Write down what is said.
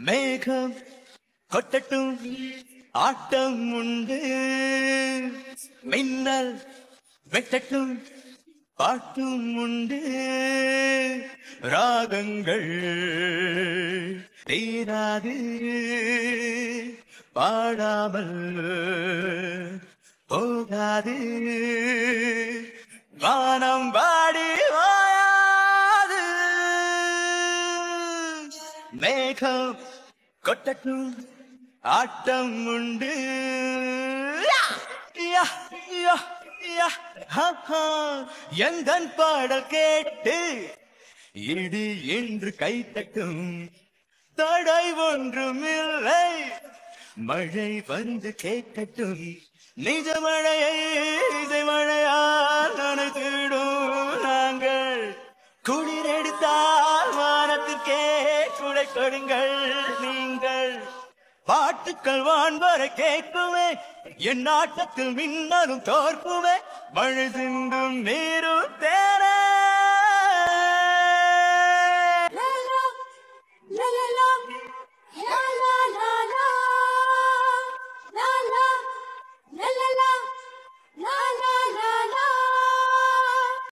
மேகம் கொட்டட்டும் ஆட்டம் உண்டு மின்னல் வெட்டட்டும் பாட்டும் உண்டு ராகங்கள் தீராது பாடாமல் போகாது வானம் பாடி வாயாது மேகம் கொட்டட்டும் ஆட்டம் உண்டு எந்தன் பாடல் கேட்டு இடி என்று கைத்தட்டும் தடை ஒன்றுமில்லை மழை வந்து கேட்கட்டும் நிஜ மழையை இசை மழையால் நனைத்திடும் நாங்கள் குளிரெடுத்தால் வானத்திற்கே குடை கொடுங்கள் நீங்கள் பாட்டுக்கள் வான்வரை கேட்குமே என் நாட்டத்தில் மின்னலும் தோற்குமே மழை சிந்தும் நீரும் தேர